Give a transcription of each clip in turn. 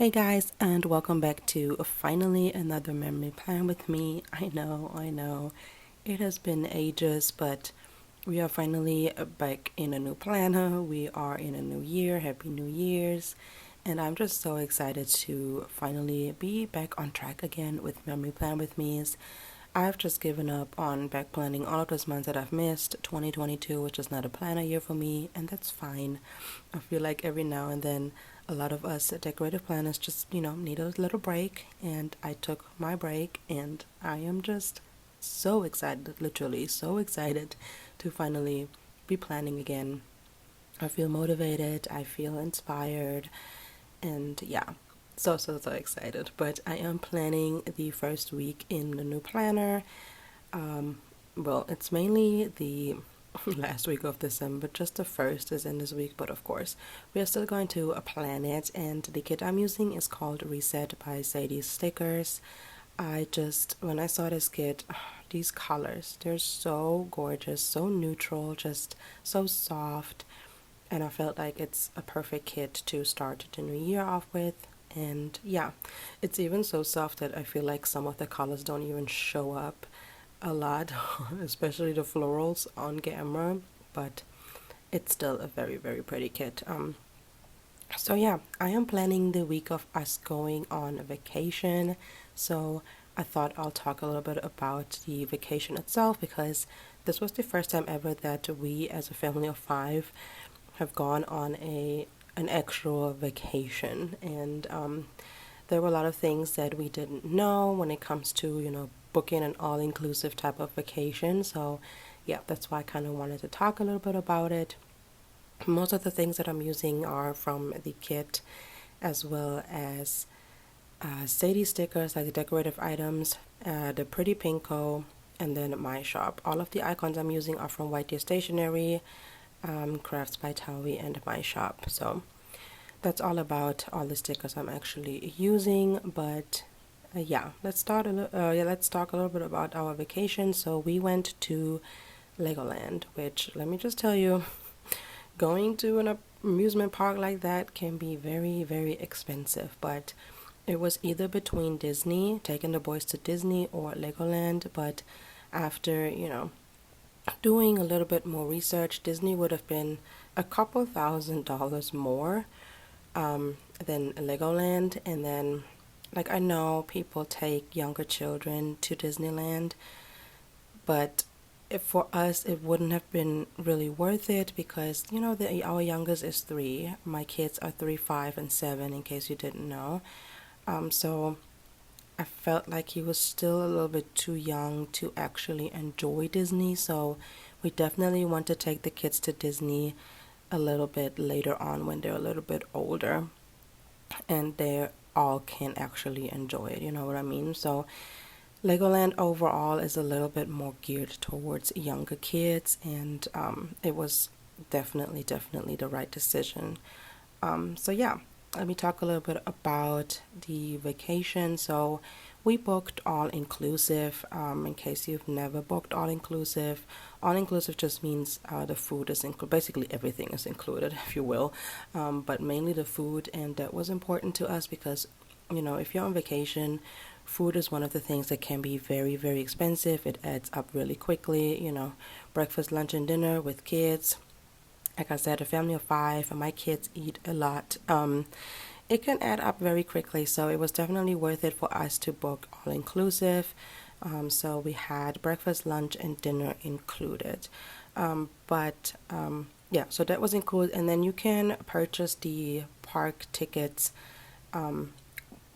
Hey guys, and welcome back to finally another memory plan with me. I know, it has been ages, but we are finally back in a new planner. We are in a new year. Happy New Year's. And I'm just so excited to finally be back on track again with memory plan with me's. I've just given up on back planning all of those months that I've missed. 2022, which is not a planner year for me, and that's fine. I feel like every now and then a lot of us decorative planners just, need a little break, and I took my break, and I am just so excited, literally so excited to finally be planning again. I feel motivated, I feel inspired, and yeah, so excited. But I am planning the first week in the new planner. Well, it's mainly the last week of December, just the first is in this week, but of course, we are still going to plan it. And the kit I'm using is called Reset by Sadies stickers. When I saw this kit, these colors, they're so gorgeous, so neutral, just so soft, and I felt like it's a perfect kit to start the new year off with. And yeah, it's even so soft that I feel like some of the colors don't even show up a lot, especially the florals on camera, but it's still a very pretty kit. So yeah, I am planning the week of us going on a vacation, so I thought I'll talk a little bit about the vacation itself, because this was the first time ever that we as a family of five have gone on an actual vacation. And there were a lot of things that we didn't know when it comes to booking an all-inclusive type of vacation. So yeah, that's why I kind of wanted to talk a little bit about it. Most of the things that I'm using are from the kit, as well as Sadie stickers, like the decorative items, the 𝕃𝕆𝕍𝕍𝕋𝕊 Co, and then my shop. All of the icons I'm using are from White Deer Stationery, Crafts by Towie, and my shop. So that's all about all the stickers I'm actually using. But yeah, let's talk a little bit about our vacation. So we went to Legoland, which, let me just tell you, going to an amusement park like that can be very expensive. But it was either between Disney, taking the boys to Disney, or Legoland. But after doing a little bit more research, Disney would have been a couple $1,000s more than Legoland. And then, like, I know people take younger children to Disneyland, but for us it wouldn't have been really worth it, because our youngest is 3. My kids are 3, 5, and 7, in case you didn't know. So I felt like he was still a little bit too young to actually enjoy Disney. So we definitely want to take the kids to Disney a little bit later on, when they're a little bit older and they all can actually enjoy it, you know what I mean? So Legoland overall is a little bit more geared towards younger kids, and it was definitely the right decision. So yeah, let me talk a little bit about the vacation. So we booked all inclusive. In case you've never booked all inclusive just means the food is included. Basically everything is included, if you will, but mainly the food. And that was important to us because if you're on vacation, food is one of the things that can be very expensive. It adds up really quickly. Breakfast, lunch, and dinner with kids. Like I said, a family of 5, and my kids eat a lot. It can add up very quickly, so it was definitely worth it for us to book all inclusive. So we had breakfast, lunch, and dinner included. Yeah, so that was included, and then you can purchase the park tickets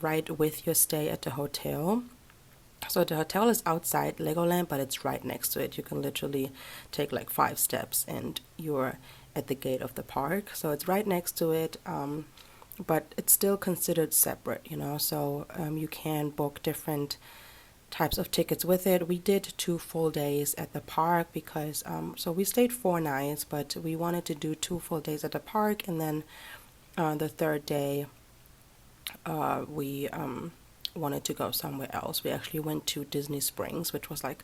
right with your stay at the hotel. So the hotel is outside Legoland, but it's right next to it. You can literally take like 5 steps and you're at the gate of the park. So it's right next to it, but it's still considered separate, so you can book different types of tickets with it. We did 2 full days at the park because so we stayed 4 nights, but we wanted to do 2 full days at the park, and then the third day we wanted to go somewhere else. We actually went to Disney Springs, which was like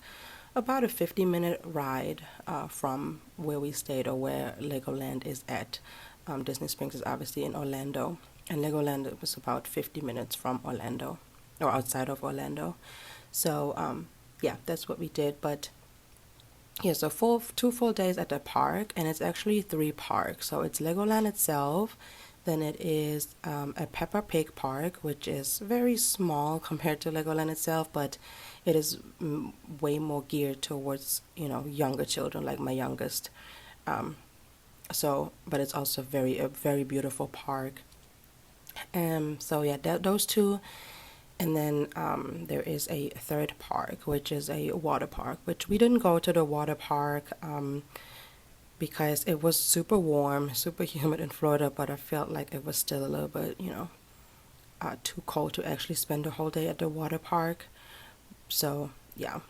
about a 50-minute ride from where we stayed, or where Legoland is at. Disney Springs is obviously in Orlando. and Legoland, it was about 50 minutes from Orlando, or outside of Orlando. So yeah, that's what we did. But yeah, so 2 full days at the park, and it's actually 3 parks. So it's Legoland itself, then it is a Peppa Pig park, which is very small compared to Legoland itself, but it is way more geared towards, younger children, like my youngest. But it's also a very beautiful park. So yeah, those two. And then there is a third park, which is a water park, which we didn't go to the water park because it was super warm, super humid in Florida, but I felt like it was still a little bit, too cold to actually spend the whole day at the water park. So yeah,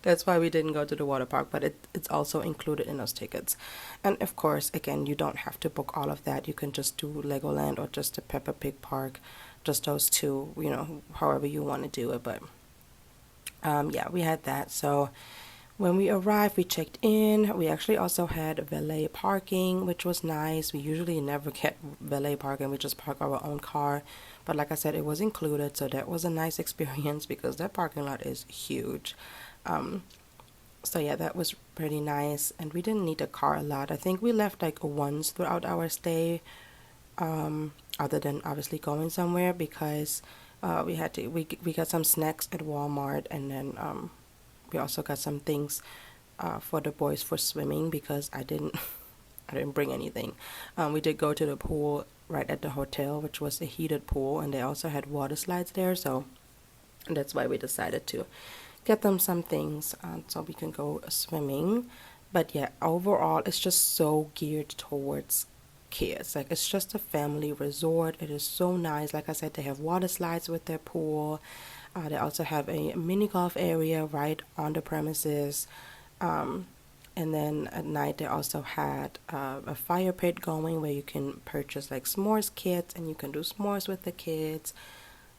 that's why we didn't go to the water park, but it's also included in those tickets. And of course, again, you don't have to book all of that. You can just do Legoland or just the Peppa Pig park, just those two, however you want to do it. But yeah, we had that. So when we arrived, we checked in. We actually also had valet parking, which was nice. We usually never get valet parking. We just park our own car. But like I said, it was included, so that was a nice experience because that parking lot is huge. So yeah, that was pretty nice. And we didn't need a car a lot. I think we left like once throughout our stay, other than obviously going somewhere, because we got some snacks at Walmart, and then we also got some things for the boys for swimming because I didn't bring anything. We did go to the pool right at the hotel, which was a heated pool, and they also had water slides there, so that's why we decided to get them some things so we can go swimming. But yeah, overall, it's just so geared towards kids. Like, it's just a family resort. It is so nice. Like I said, they have water slides with their pool. They also have a mini golf area right on the premises. And then at night they also had a fire pit going where you can purchase like s'mores kits and you can do s'mores with the kids.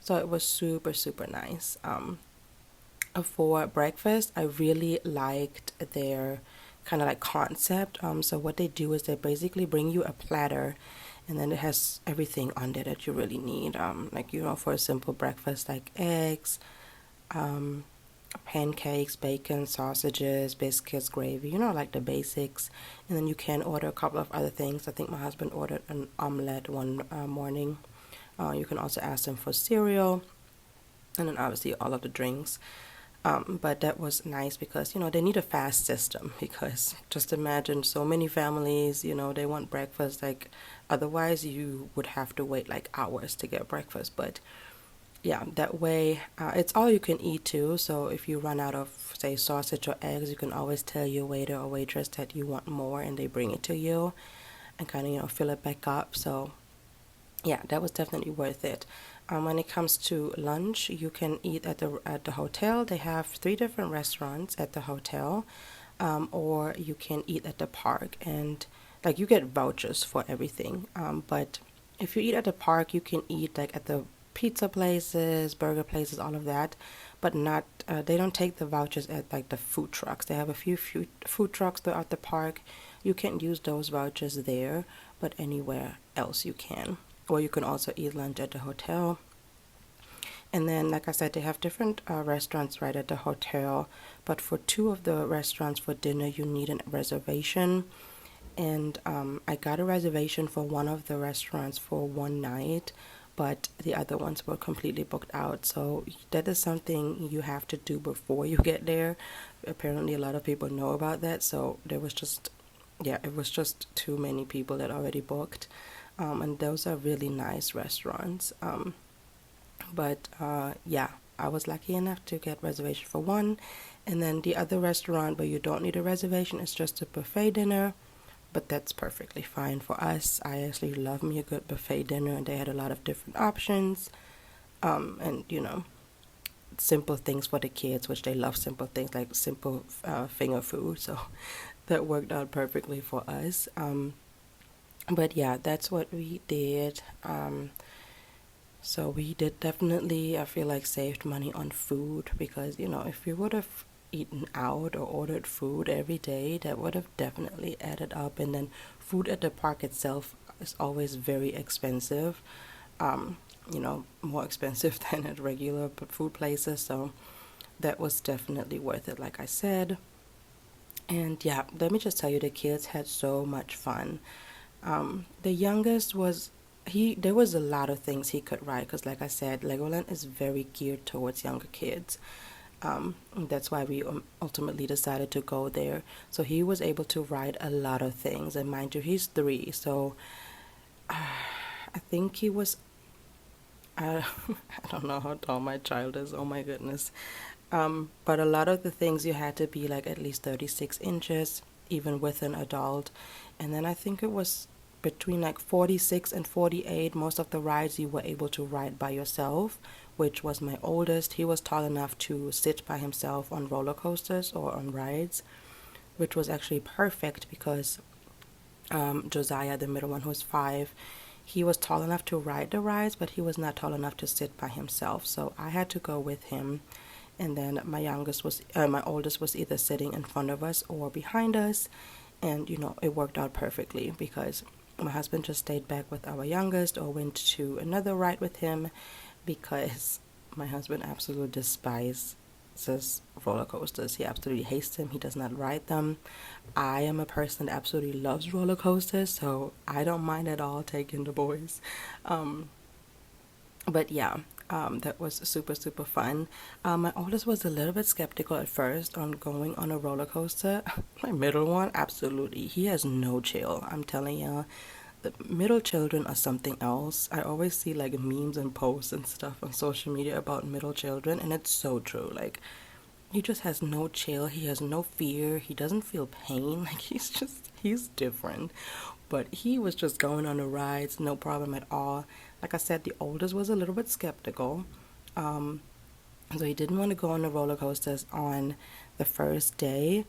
So it was super, super nice. For breakfast, I really liked their kind of like concept. So what they do is they basically bring you a platter, and then it has everything on there that you really need. Like, for a simple breakfast, like eggs, pancakes, bacon, sausages, biscuits, gravy, like the basics. And then you can order a couple of other things. I think my husband ordered an omelette one morning. You can also ask them for cereal, and then obviously all of the drinks. But that was nice because, they need a fast system, because just imagine so many families, they want breakfast. Like, otherwise you would have to wait like hours to get breakfast. But yeah, that way, it's all you can eat too. So if you run out of, say, sausage or eggs, you can always tell your waiter or waitress that you want more, and they bring it to you and kind of, fill it back up. So yeah, that was definitely worth it. When it comes to lunch, you can eat at the hotel. They have 3 different restaurants at the hotel, or you can eat at the park, and like you get vouchers for everything. But if you eat at the park, you can eat like at the pizza places, burger places, all of that, but not. They don't take the vouchers at like the food trucks. They have a few food trucks throughout the park. You can't use those vouchers there, but anywhere else you can. Or you can also eat lunch at the hotel. And then, like I said, they have different restaurants right at the hotel. But for 2 of the restaurants for dinner, you need a reservation. And I got a reservation for one of the restaurants for one night, but the other ones were completely booked out. So that is something you have to do before you get there. Apparently, a lot of people know about that. So there was just, it was just too many people that already booked. And those are really nice restaurants. But I was lucky enough to get reservation for one. And then the other restaurant where you don't need a reservation is just a buffet dinner. But that's perfectly fine for us. I actually love me a good buffet dinner, and they had a lot of different options. And, simple things for the kids, which they love simple things like simple finger food. So that worked out perfectly for us. But yeah, that's what we did. So we did definitely, I feel like, saved money on food, because, if we would have eaten out or ordered food every day, that would have definitely added up. And then food at the park itself is always very expensive. you know, more expensive than at regular food places, so that was definitely worth it, like I said. And yeah, let me just tell you, the kids had so much fun. The youngest was there was a lot of things he could ride because, like I said, Legoland is very geared towards younger kids. That's why we ultimately decided to go there. So he was able to ride a lot of things, and mind you, he's 3, so I think he was. I don't know how tall my child is. Oh my goodness. But a lot of the things you had to be like at least 36 inches, even with an adult. And then I think it was between like 46 and 48. Most of the rides you were able to ride by yourself, which was my oldest. He was tall enough to sit by himself on roller coasters or on rides, which was actually perfect because Josiah, the middle one, who's 5, he was tall enough to ride the rides, but he was not tall enough to sit by himself. So I had to go with him. And then my oldest was either sitting in front of us or behind us. And, you know, it worked out perfectly because my husband just stayed back with our youngest or went to another ride with him because my husband absolutely despises roller coasters. He absolutely hates them. He does not ride them. I am a person that absolutely loves roller coasters, so I don't mind at all taking the boys. But yeah, that was super, super fun. My oldest was a little bit skeptical at first on going on a roller coaster. My middle one, absolutely. He has no chill. I'm telling you, the middle children are something else. I always see like memes and posts and stuff on social media about middle children, and it's so true. Like, he just has no chill. He has no fear. He doesn't feel pain. Like, he's different. But he was just going on the rides, no problem at all. Like I said, the oldest was a little bit skeptical. So he didn't want to go on the roller coasters on the first day.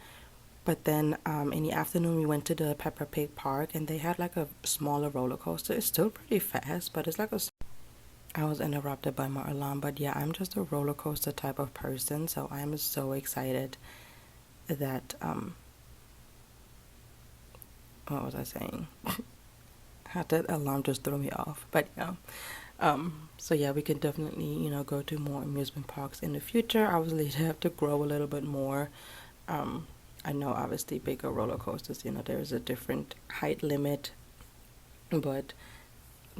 But then in the afternoon, we went to the Peppa Pig Park, and they had like a smaller roller coaster. It's still pretty fast, but it's like I was interrupted by my alarm, but yeah, I'm just a roller coaster type of person, so I'm so excited that, what was I saying? That alarm just threw me off, but yeah. So yeah, we can definitely, you know, go to more amusement parks in the future. Obviously, they have to grow a little bit more. I know obviously bigger roller coasters, you know, there's a different height limit, but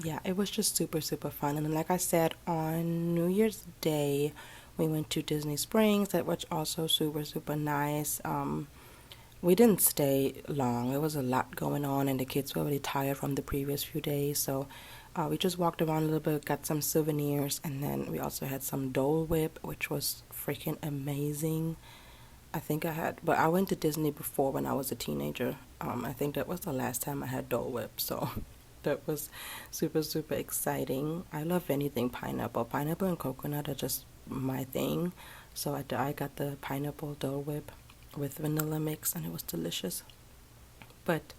yeah, it was just super, super fun. And then, like I said, on New Year's Day, we went to Disney Springs. That was also super, super nice. We didn't stay long. There was a lot going on, and the kids were really tired from the previous few days. So we just walked around a little bit, got some souvenirs, and then we also had some Dole Whip, which was freaking amazing. But I went to Disney before when I was a teenager. I think that was the last time I had Dole Whip, so that was super, super exciting. I love anything pineapple. Pineapple and coconut are just my thing. So I got the pineapple Dole Whip with vanilla mix, and it was delicious. But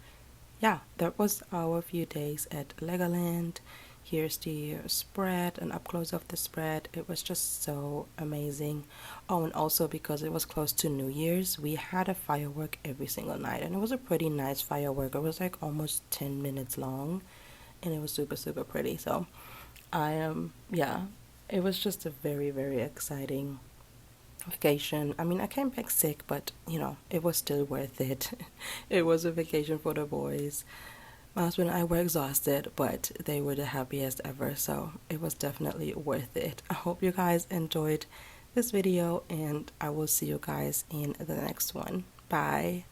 yeah, that was our few days at Legoland. Here's the spread, an up close of the spread. It was just so amazing. Oh, and also because it was close to New Year's, we had a firework every single night, and it was a pretty nice firework. It was like almost 10 minutes long, and it was super, super pretty. So yeah, it was just a very, very exciting vacation. I mean, I came back sick, but you know, it was still worth it. It was a vacation for the boys. My husband and I were exhausted, but they were the happiest ever, so it was definitely worth it. I hope you guys enjoyed this video, and I will see you guys in the next one. Bye.